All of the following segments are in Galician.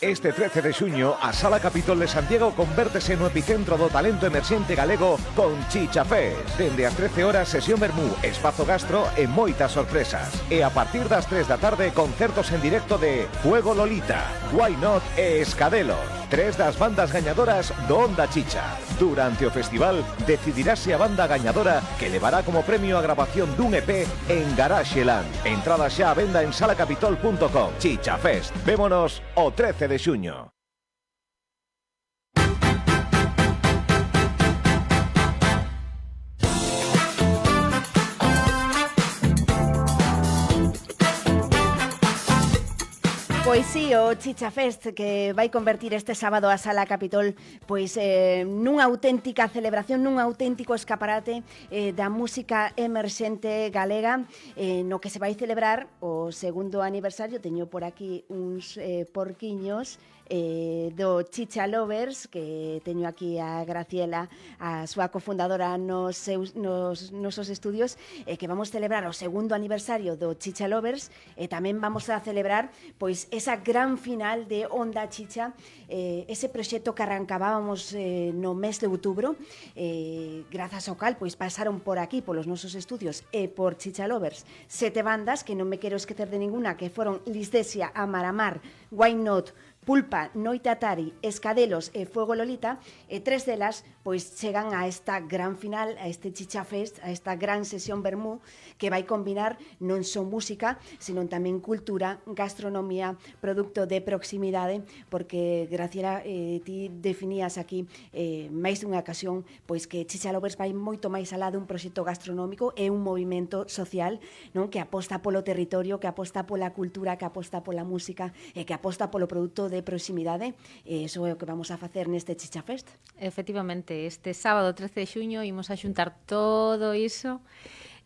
Este 13 de xuño, a Sala Capitol de Santiago convértese no epicentro do talento emerxente galego con Chicha Fest. Dende as 13 horas, sesión vermú, espazo gastro e moitas sorpresas. E a partir das 3 da tarde, concertos en directo de Fuego Lolita, Why Not e Escadelos. Tres das bandas gañadoras do Onda Chicha. Durante o festival, decidirase a banda gañadora que levará como premio a grabación dun EP en Garaxeland. Entrada xa a venda en salacapitol.com. Chicha Fest. Vémonos o 13 de xuño. Pois sí, o Chicha Fest que vai convertir este sábado a Sala Capitol pois nunha auténtica celebración, nun auténtico escaparate da música emerxente galega, no que se vai celebrar o segundo aniversario. Teño por aquí uns porquiños do Chicha Lovers, que teño aquí a Graciela, a súa cofundadora nos nosos estudios, que vamos celebrar o segundo aniversario do Chicha Lovers, e tamén vamos a celebrar pois esa gran final de Onda Chicha, ese proxecto que arrancábamos no mes de outubro, grazas ao cal pois pasaron por aquí, polos nosos estudios e por Chicha Lovers, 7 bandas que non me quero esquecer de ninguna, que foron Lisdesia, Amaramar, Why Not, Pulpa, Noite Atari, Escadelos e Fuego Lolita, e 3 delas pois chegan a esta gran final, a este Chicha Fest, a esta gran sesión vermú que vai combinar non só música, senón tamén cultura, gastronomía, produto de proximidade, porque Graciela, ti definías aquí máis dunha ocasión pois que Chicha Lovers vai moito máis alá dun proxecto gastronómico, é un movimento social, non, que aposta polo territorio, que aposta pola cultura, que aposta pola música e que aposta polo produto de proximidade. Iso é o que vamos a facer neste Chicha Fest. Efectivamente, este sábado 13 de xuño imos a xuntar todo iso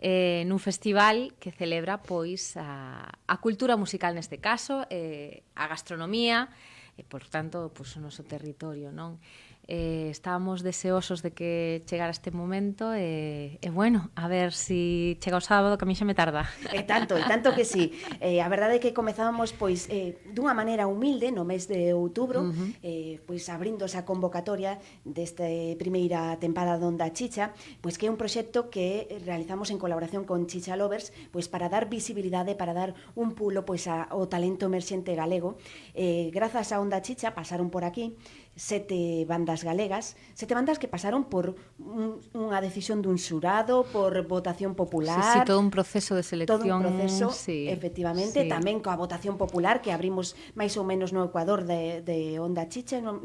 nun festival que celebra pois a cultura musical neste caso, a gastronomía e, por tanto, pois, o noso territorio, non? Estábamos deseosos de que chegara este momento e bueno, a ver si chega o sábado, que a mí xa me tarda. E tanto que sí. A verdade é que comezábamos pois dunha maneira humilde no mes de outubro, pois abrindo esa convocatoria desta primeira tempada de Onda Chicha, pois que é un proxecto que realizamos en colaboración con Chicha Lovers, pois para dar visibilidade, para dar un pulo pois ao talento emerxente galego. Grazas a Onda Chicha pasaron por aquí 7 bandas galegas, 7 bandas que pasaron por unha decisión dun xurado, por votación popular. Sí, todo un proceso de selección. Todo un proceso, sí, efectivamente, sí. Tamén coa votación popular que abrimos máis ou menos no Ecuador de Onda Chicha, non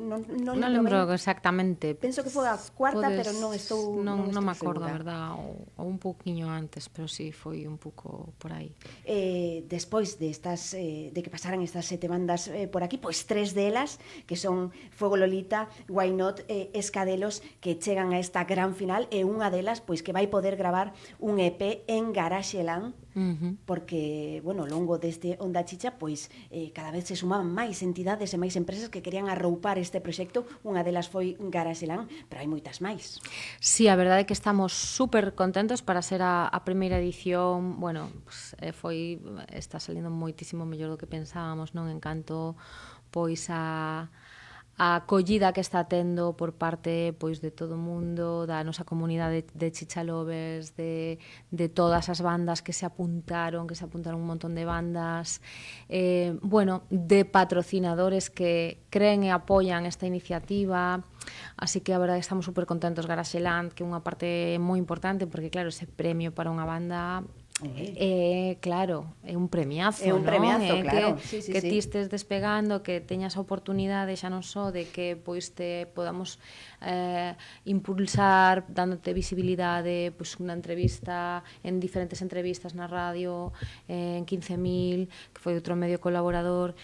lembro exactamente. Penso que foi a cuarta, pero non estou non me acordo, segura. a verdad, ou un pouquiño antes, pero sí, foi un pouco por aí. Despois de de que pasaran estas 7 bandas por aquí, pois 3 delas, que son Fuego Lolita, Why Not, Escadelos, que chegan a esta gran final, e unha delas pois que vai poder gravar un EP en Garaxeland, porque, bueno, ao longo deste Onda Chicha, pois cada vez se sumaban máis entidades e máis empresas que querían arroupar este proxecto. Unha delas foi Garaxeland, pero hai moitas máis. Sí, a verdade é que estamos super contentos para ser a primeira edición. Bueno, pues, está salindo moitísimo mellor do que pensábamos, non? En canto pois a acollida que está tendo por parte pois de todo o mundo, da nosa comunidade de Chicha Lovers, de todas as bandas que se apuntaron un montón de bandas, bueno, de patrocinadores que creen e apoian esta iniciativa. Así que a verdade estamos super contentos. Garaxeland, que é unha parte moi importante, porque claro, ese premio para unha banda claro, é un premiazo, é un premiazo, claro. Que ti estes despegando, que teñas a oportunidade xa non só de que pois te podamos impulsar, dándote visibilidade, pois unha entrevista en diferentes entrevistas na radio, en 15.000, que foi outro medio colaborador,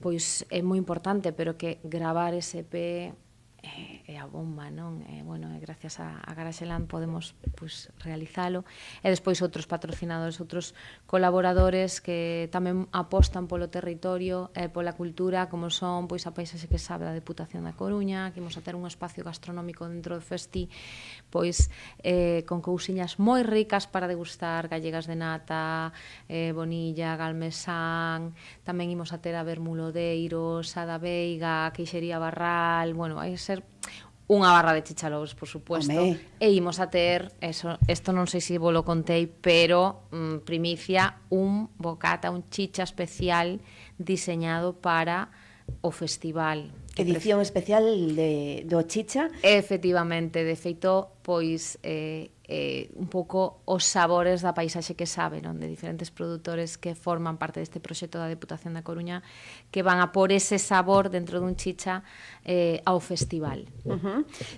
pois é moi importante, pero que gravar ese EP é a bomba, non? Bueno, gracias a Garaxeland podemos pois realizalo, e despois outros patrocinadores, outros colaboradores que tamén apostan polo territorio e pola cultura, como son pois a Paisaxe que sabe da Deputación da Coruña, que imos a ter un espacio gastronómico dentro do festi, pois con cousiñas moi ricas para degustar, gallegas de nata, bonilla, galmesán, tamén imos a ter a Bermulodeiros, a da Veiga, a Queixería Barral, bueno, vai ser unha barra de chichalobos, por supuesto. Home. E imos a ter, esto non sei se vos lo contei, pero primicia, un bocata, un chicha especial diseñado para o festival. Edición especial do chicha. Efectivamente, de feito, pois un pouco os sabores da Paisaxe que sabe, non? De diferentes produtores que forman parte deste proxecto da Deputación da Coruña, que van a por ese sabor dentro dun chicha ao festival.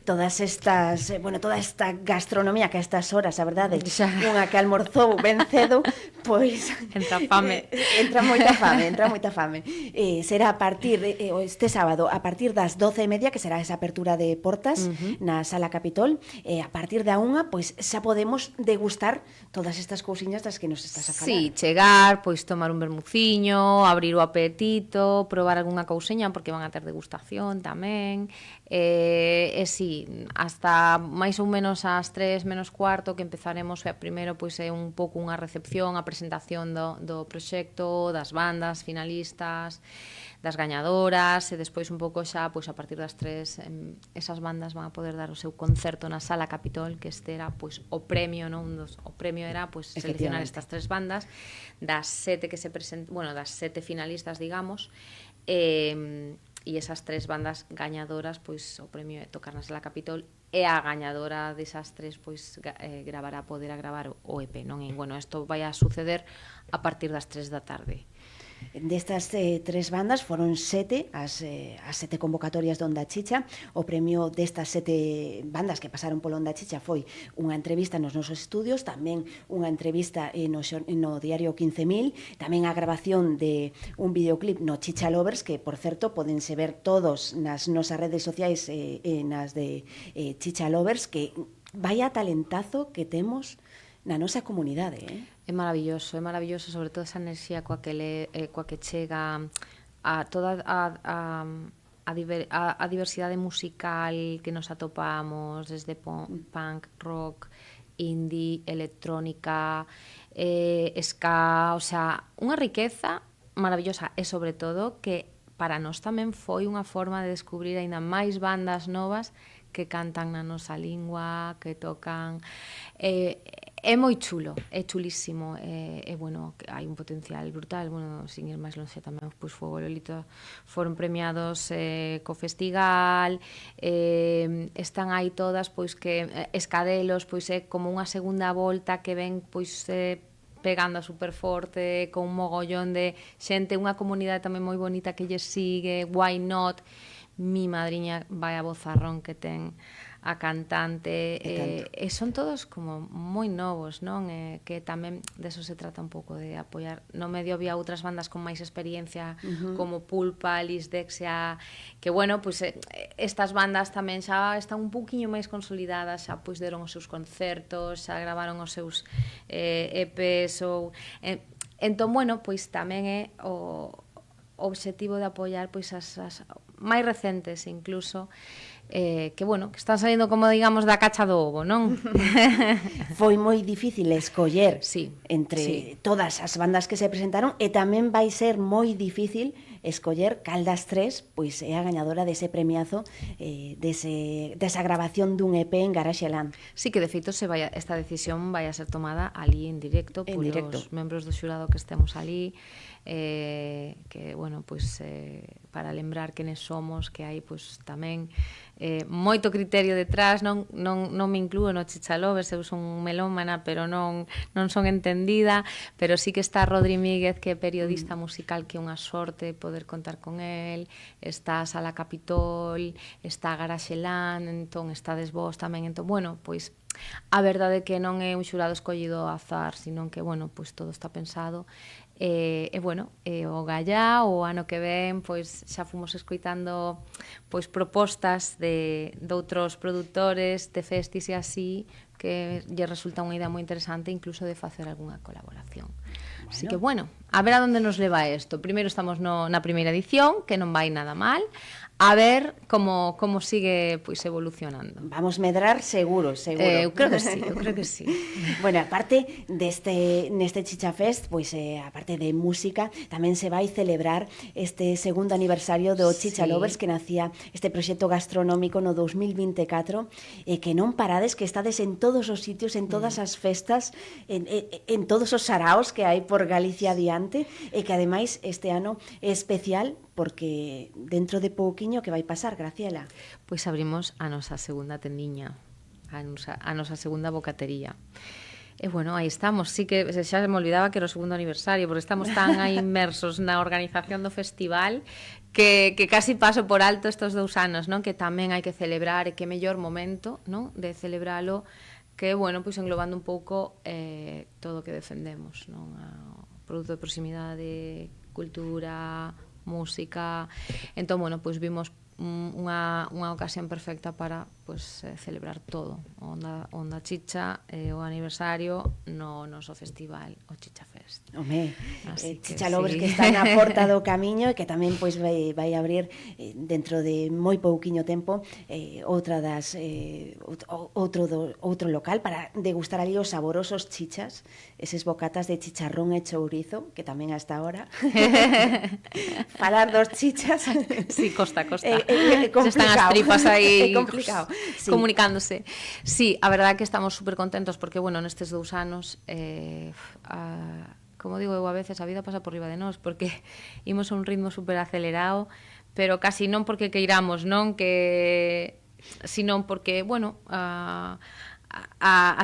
Todas estas, toda esta gastronomía que a estas horas, a verdade, Xa. unha que almorzou ben cedo, pois Entra fame. entra moita fame. Será a partir este sábado a partir das 12:30, que será esa apertura de portas na Sala Capitol, e a partir da 1, pois xa podemos degustar todas estas cousiñas das que nos estás a falar. Sí, chegar, pois tomar un vermuciño, abrir o apetito, probar algunha cousiña, porque van a ter degustación tamén. E sí, hasta máis ou menos ás 3 menos cuarto que empezaremos, primeiro pois é un pouco unha recepción, a presentación do proxecto, das bandas finalistas, das gañadoras, e despois un pouco xa, pois a partir das 3 esas bandas van a poder dar o seu concerto na Sala Capitol, que este era pois o premio, non? O premio era pois seleccionar estas 3 bandas das 7 que se das 7 finalistas, digamos, e esas 3 bandas gañadoras, pois o premio é tocar na Sala Capitol, e a gañadora desas 3 pois poderá gravar o EP, non? E bueno, isto vai a suceder a partir das 3 da tarde. Destas 3 bandas foron 7 as 7 convocatorias do Onda Chicha. O premio destas 7 bandas que pasaron polo Onda Chicha foi unha entrevista nos nosos estudios, tamén unha entrevista no diario 15.000, tamén a grabación de un videoclip no Chicha Lovers, que, por certo, podense ver todos nas nosas redes sociais e nas de Chicha Lovers, que vaya talentazo que temos na nosa comunidade, É maravilloso, sobre todo esa enerxía coa que chega a toda a diversidade musical que nos atopamos, desde punk, rock, indie, electrónica, ska, o sea, unha riqueza maravillosa, e sobre todo que para nós tamén foi unha forma de descubrir aínda máis bandas novas que cantan na nosa lingua, que tocan. É moi chulo, é chulísimo, bueno, hai un potencial brutal. Bueno, sin ir máis longe tamén, pois Fuego Lolito foron premiados co festival, están aí todas, pois que Escadelos, pois é como unha segunda volta que ven, pois pegando super forte, con un mogollón de xente, unha comunidade tamén moi bonita que lle sigue. Why Not, mi madriña, vai a vozarrón que ten a cantante, e son todos como moi novos, non? Que tamén deso se trata un pouco, de apoiar. No medio había outras bandas con máis experiencia, como Pulpa, Lisdexia, que bueno, pois estas bandas tamén xa están un pouquiño máis consolidadas, xa pois deron os seus concertos, xa gravaron os seus EPs, ou entón, bueno, pois tamén é o obxectivo de apoiar pois as máis recentes incluso, que bueno, que están saindo, como digamos, da cacha do ovo, non? Foi moi difícil escoller entre todas as bandas que se presentaron, e tamén vai ser moi difícil escoller cal das 3 pois é a gañadora dese premiazo, desa grabación dun EP en Garaxeland. Sí, que de feito esta decisión vai a ser tomada ali en directo polos membros do xurado que estemos ali, que, bueno, pois para lembrar quenes somos, que hai pois tamén moito criterio detrás, non me inclúo no Chicha Lovers, eu son melómana, pero non son entendida, pero sí que está Rodri Míguez, que é periodista musical, que é unha sorte poder contar con el, está a Sala Capitol, está Garaxeland, entón estades vos tamén, entón, bueno, pois A verdade é que non é un xurado escollido ao azar, sino que, bueno, pois todo está pensado. Bueno, o Gallá, o ano que ven, pois xa fomos escoitando pois propostas de outros produtores de festis e así, que lle resulta unha idea moi interesante incluso de facer algunha colaboración. Así que, bueno, a ver a donde nos leva isto. Primeiro estamos na primeira edición, que non vai nada mal. A ver como sigue pois evolucionando. Vamos medrar seguro. Eu creo que sí, eu creo que sí. Bueno, aparte neste Chicha Fest, pois aparte de música, tamén se vai celebrar este segundo aniversario do Chicha Lovers, que nacía este proxecto gastronómico no 2024, e que non parades, que estades en todos os sitios, en todas as festas, en todos os saraos que hai por Galicia adiante, e que ademais este ano é especial porque dentro de pouquiño que vai pasar, Graciela? Pois abrimos a nosa segunda tendiña, a nosa segunda bocatería. E bueno, aí estamos, sí que xa me olvidaba que era o segundo aniversario, porque estamos tan aí inmersos na organización do festival que casi paso por alto estes 2 anos, non? Que tamén hai que celebrar, e que mellor momento, non? De celebralo, que, bueno, pois englobando un pouco todo o que defendemos, non? O produto de proximidade, cultura, música. Entón, bueno, pois vimos unha ocasión perfecta para pois celebrar todo. Onda Chicha, o aniversario no noso festival, o Chicha Fest. Home, Chicha Lovers que está na porta do camiño e que tamén pois vai abrir dentro de moi pouquiño tempo outro local para degustar ali os saborosos chichas, eses bocatas de chicharrón e chourizo, que tamén hasta ahora falar dos chichas sí, costa. Están as tripas aí complicado. Sí. Comunicándose. Sí, a verdade é que estamos super contentos porque, bueno, nestes 2 anos como digo eu a veces, a vida pasa por riba de nós porque imos a un ritmo super acelerado, pero casi non porque queiramos, non? Sino porque, bueno, a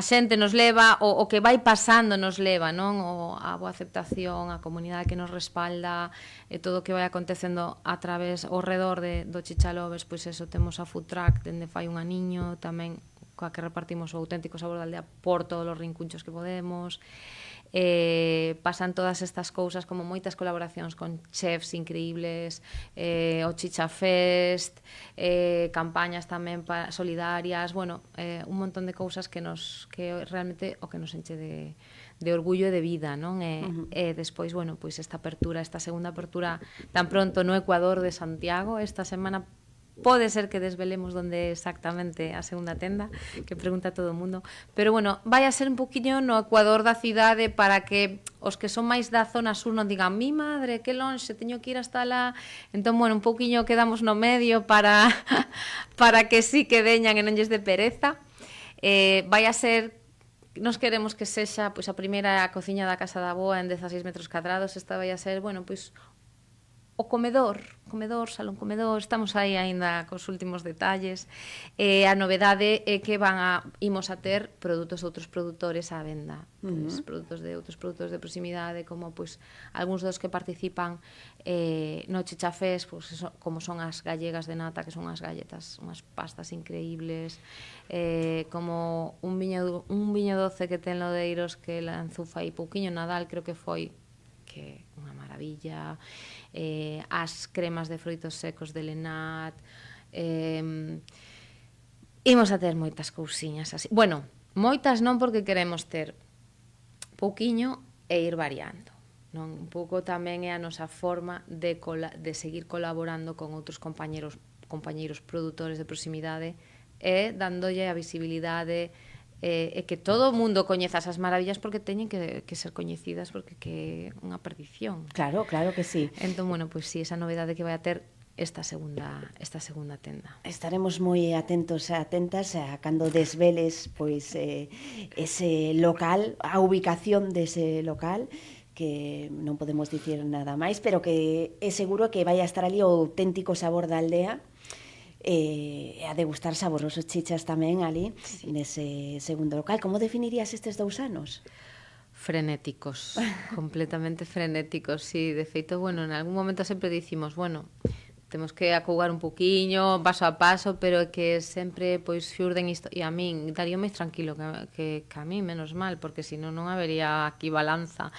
xente nos leva, o que vai pasando nos leva, non? A boa aceptación, a comunidade que nos respalda, e todo o que vai acontecendo a través, ao redor do Chicha Lovers, pois eso, temos a food truck dende fai un aniño, tamén coa que repartimos o auténtico sabor da aldea por todos os rincunchos que podemos. Pasan todas estas cousas, como moitas colaboracións con chefs increíbles, o Chicha Fest, campañas tamén solidarias, bueno, un montón de cousas que realmente o que nos enche de orgullo e de vida, non? E despois, bueno, pois esta segunda apertura tan pronto no Ecuador de Santiago, esta semana pode ser que desvelemos onde exactamente a segunda tenda, que pregunta todo o mundo, pero bueno, vai a ser un poquinho no Ecuador da cidade para que os que son máis da zona sur non digan mi madre, que lonxe, teño que ir hasta lá. Entón, bueno, un poquinho quedamos no medio para que sí que veñan e non lles de pereza. Vai a ser, nos queremos que sexa pois a primeira cociña da Casa da Boa en 16 metros cadrados. Esta vai a ser, bueno, pois o salón comedor, estamos aí aínda cos últimos detalles. A novedade é que imos a ter produtos de outros produtores á venda, pois, produtos de outros produtores de proximidade, como pois algúns dos que participan no Chicha Fest, pois, como son as gallegas de nata, que son as galletas, unhas pastas increíbles, como un viño doce que ten Lodeiros, que lanzou fai pouquiño Nadal, creo que foi, que unha maravilla, as cremas de froitos secos de Lenat, imos a ter moitas cousiñas así. Bueno, moitas non, porque queremos ter pouquiño e ir variando, non? Un pouco tamén é a nosa forma de seguir colaborando con outros compañeiros produtores de proximidade e dándolle a visibilidade e que todo o mundo coñeza esas maravillas, porque teñen que ser coñecidas, porque que é unha perdición. Claro que sí. Entón, bueno, pois sí, esa novedade que vai a ter esta segunda tenda. Estaremos moi atentos e atentas a cando desveles pois ese local, a ubicación dese local, que non podemos dicir nada máis, pero que é seguro que vai a estar ali o auténtico sabor da aldea, e a degustar saborosos chichas tamén ali, sí, nese segundo local. Como definirías estes 2 anos? Frenéticos, completamente frenéticos, sí. De feito, bueno, en algún momento sempre dicimos, bueno, temos que acougar un poquinho, paso a paso, pero é que sempre pois xurden isto, e a min daría máis tranquilo que a mí, menos mal, porque senón non habería aquí balanza.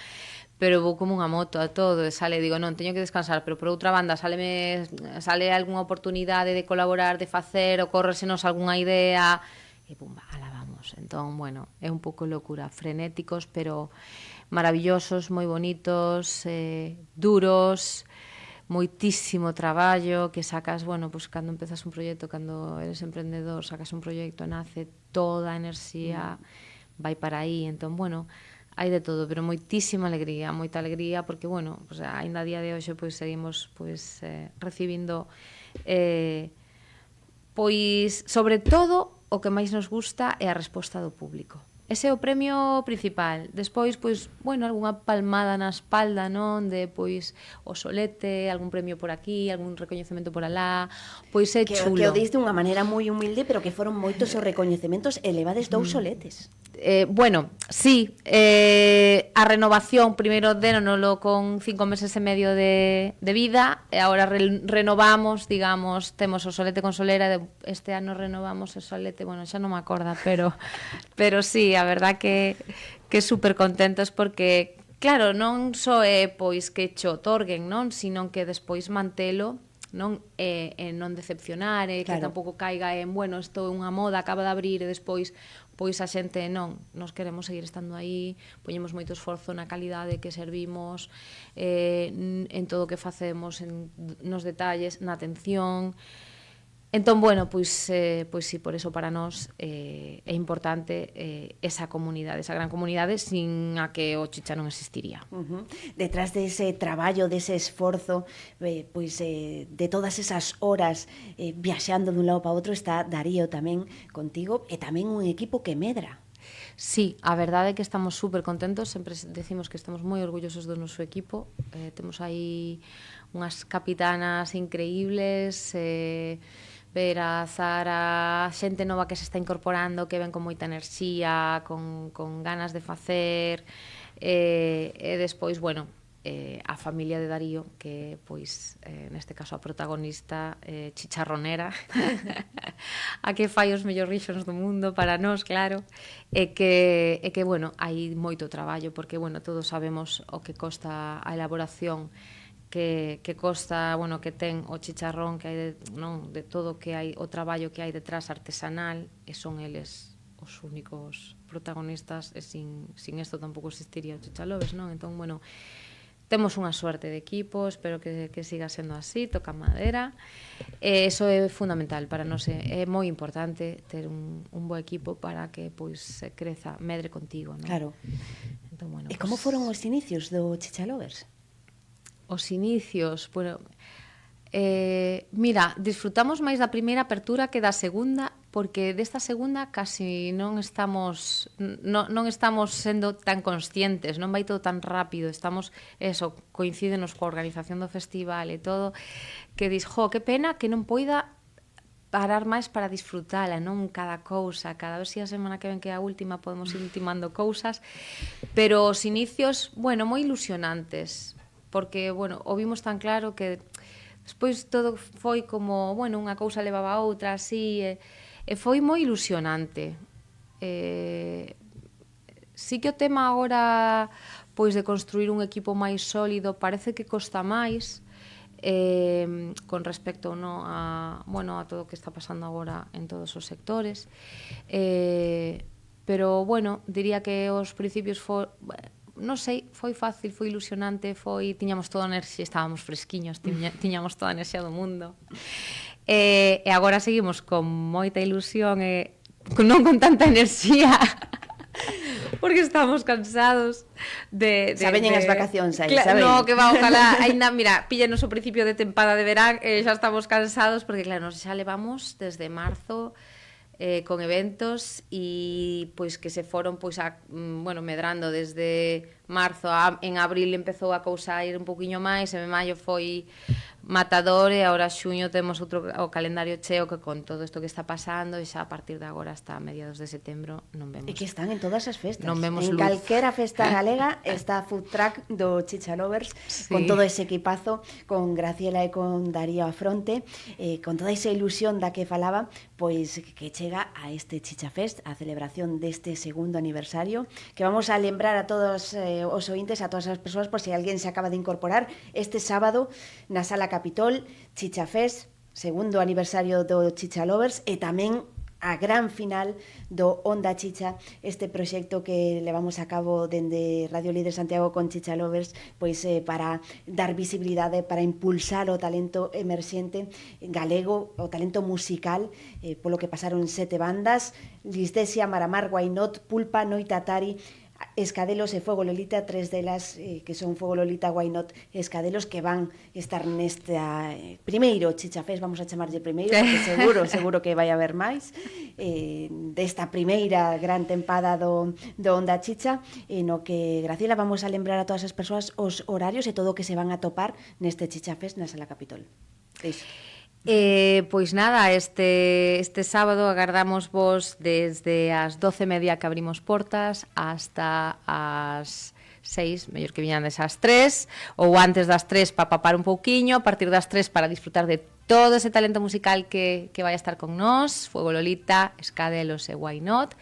Pero vou como unha moto a todo, e sale, digo, non, teño que descansar, pero por outra banda sale algunha oportunidade de colaborar, de facer, ocórresenos algunha idea, e pumba, ala vamos. Entón, bueno, é un pouco locura, frenéticos, pero maravillosos, moi bonitos, duros, moitísimo traballo, que sacas, bueno, pues cando empezas un proxecto, cando eres emprendedor, sacas un proxecto, nace toda a enerxía, vai para aí, entón, bueno, hai de todo, pero moitísima alegría, moita alegría, porque, bueno, pues, ainda a día de hoxe, pois, seguimos, pois, recibindo, pois, sobre todo, o que máis nos gusta é a resposta do público. Ese é o premio principal. Despois, pois, bueno, algunha palmada na espalda, non? De, pois, o solete, algún premio por aquí, algún recoñecemento por alá, pois é chulo. Que o dis dunha maneira moi humilde, pero que foron moitos os recoñecementos e levades 2 soletes. Bueno, sí, a renovación, primeiro déronolo con 5 meses e medio de vida, e agora renovamos, digamos, temos o solete con solera, este ano renovamos o solete, bueno, xa non me acorda, pero sí, a verdad que super contentos porque, claro, non só é pois que che otorguen, non, sino que despois mantelo, non non decepcionar, claro, que tampouco caiga en, bueno, isto é unha moda, acaba de abrir e despois pois a xente non, nos queremos seguir estando aí, poñemos moito esforzo na calidade que servimos, en todo o que facemos, nos detalles, na atención. Entón, bueno, pois sí, por eso para nós é importante esa comunidade, esa gran comunidade sin a que o Chicha non existiría. Detrás dese traballo, dese esforzo, pois de todas esas horas viaxando dun lado para outro, está Darío tamén contigo e tamén un equipo que medra. Sí, a verdade é que estamos super contentos, sempre decimos que estamos moi orgullosos do noso equipo, temos aí unhas capitanas increíbles, Vera, Zara, xente nova que se está incorporando, que ven con moita enerxía, con ganas de facer, e despois, bueno, a familia de Darío, que, pois, neste caso a protagonista, chicharronera, a que fai os mellores rixos do mundo para nós, claro, e que, bueno, hai moito traballo, porque, bueno, todos sabemos o que costa a elaboración, que costa, bueno, que ten o chicharrón, que hai de todo que hai, o traballo que hai detrás artesanal, e son eles os únicos protagonistas, e sin isto tampouco existiría o Chichalovers, non? Entón, bueno, temos unha suerte de equipo, espero que siga sendo así, toca madera, e iso é fundamental para nós, é moi importante ter un bo equipo para que, pois, se creza, medre contigo, non? Claro. Entón, bueno, e como foron os inicios do Chichalovers? Os inicios, bueno, mira, disfrutamos máis da primeira apertura que da segunda, porque desta segunda casi non estamos sendo tan conscientes, non vai todo tan rápido, estamos, coincídenos coa organización do festival e todo, que dis, que pena que non poida parar máis para disfrutala, non cada cousa, cada vez se a semana que ven que é a última podemos ir ultimando cousas, pero os inicios, bueno, moi ilusionantes, porque, bueno, o vimos tan claro que despois todo foi como, bueno, unha cousa levaba a outra, así, e foi moi ilusionante. Sí que o tema agora, pois, de construir un equipo máis sólido, parece que costa máis, con respecto, no, a todo o que está pasando agora en todos os sectores, pero, bueno, diría que os principios non sei, foi fácil, foi ilusionante, tiñamos toda a enerxía, estábamos fresquiños, tiñamos toda a enerxía do mundo. E agora seguimos con moita ilusión e non con tanta enerxía, porque estamos cansados de xa veñen as vacacións aí, xa veñen. No, que va, ojalá, ainda, mira, píllanos o principio de tempada de verán e xa estamos cansados, porque, claro, xa levamos desde marzo con eventos e pois que se foron pois medrando desde marzo en abril empezou a cousa a ir un poquinho máis, e en maio foi matador, e agora xuño temos outro o calendario cheo que con todo isto que está pasando, e xa a partir de agora hasta mediados de setembro non vemos. E que están en todas as festas. Non vemos en luz. calquera festa galega está a food truck do Chicha Lovers, Sí. con todo ese equipazo, con Graciela e con Darío a fronte, con toda esa ilusión da que falaba, pois que chega a este Chicha Fest, a celebración deste segundo aniversario, que vamos a lembrar a todos os ointes, a todas as persoas, por se alguén se acaba de incorporar, este sábado na Sala Capitol, Chicha Fest, segundo aniversario do Chicha Lovers, e tamén a gran final do Onda Chicha, este proxecto que levamos a cabo dende Radio Líder Santiago con Chicha Lovers, pois para dar visibilidade, para impulsar o talento emerxente galego, o talento musical, polo que pasaron 7 bandas: Lisdesia, Maramar, Why Not, Pulpa, Noitatari, Escadelos e Fuego Lolita, 3 delas que son Fuego Lolita, Why Not, Escadelos, que van estar nesta primeiro Chicha Fest, vamos a chamarlle primeiro, porque seguro que vai haber máis, desta primeira gran tempada do Onda Chicha, no que, Graciela, vamos a lembrar a todas as persoas os horarios e todo o que se van a topar neste Chicha Fest na Sala Capitol. Iso. Pois nada, este sábado agardamos vos desde as 12:30 que abrimos portas hasta as 6, mellor que viñades ás 3, ou antes das 3 para papar un pouquiño, a partir das 3 para disfrutar de todo ese talento musical que vai a estar con nós, Fuego Lolita, Escadelos e Why Not,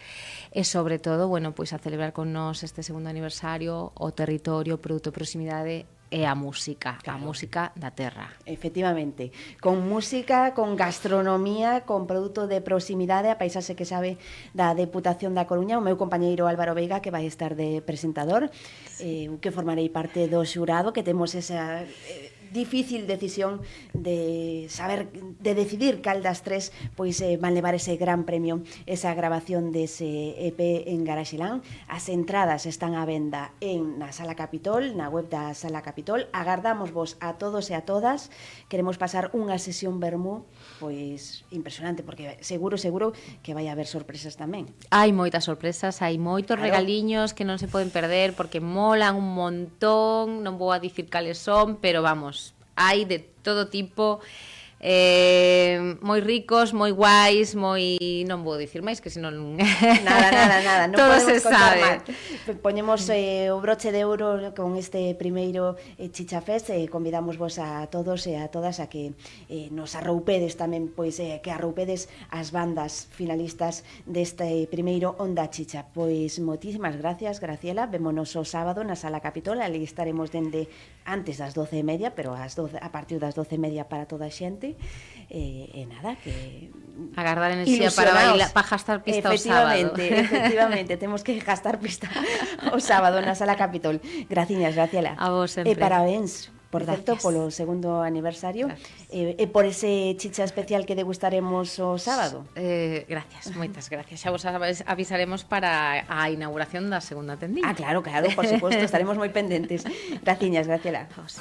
e sobre todo, bueno, pois a celebrar con nós este segundo aniversario, o territorio, o produto de proximidade e a música, claro. A música da terra. Efectivamente, con música, con gastronomía, con produto de proximidade, a paisaxe que sabe da Deputación da Coruña, o meu compañeiro Álvaro Veiga, que vai estar de presentador, que formarei parte do xurado, que temos esa difícil decisión de saber, de decidir cal das 3 pois van levar ese gran premio, esa grabación dese EP en Garaxelán. As entradas están á venda na Sala Capitol, na web da Sala Capitol. Agardamos vos a todos e a todas. Queremos pasar unha sesión vermú pois impresionante, porque seguro que vai haber sorpresas tamén. Hai moitas sorpresas, hai moitos regaliños que non se poden perder porque molan un montón, non vou a dicir cales son, pero vamos, hai de todo tipo, moi ricos, moi guais, moi... non vou dicir máis, que senón... Nada, non todo podemos se sabe. Poñemos o broche de ouro con este primeiro Chicha Fest, e convidamos vos a todos e a todas a que nos arroupedes tamén, pois que arroupedes as bandas finalistas deste primeiro Onda Chicha. Pois moitísimas gracias, Graciela, vémonos o sábado na Sala Capitol, ali estaremos dende antes das 12:30, pero a partir das 12:30 para toda a xente. E nada, que agardar enerxía para gastar pista o sábado. Efectivamente, temos que gastar pista o sábado na Sala Capitol. Graciñas, Graciela. A vos sempre. E parabéns, por certo, polo segundo aniversario, e por ese chicha especial que degustaremos o sábado. Gracias, moitas gracias. Xa vos avisaremos para a inauguración da segunda tendilla. Claro, por suposto, estaremos moi pendentes. Graciñas, Graciela. Vos.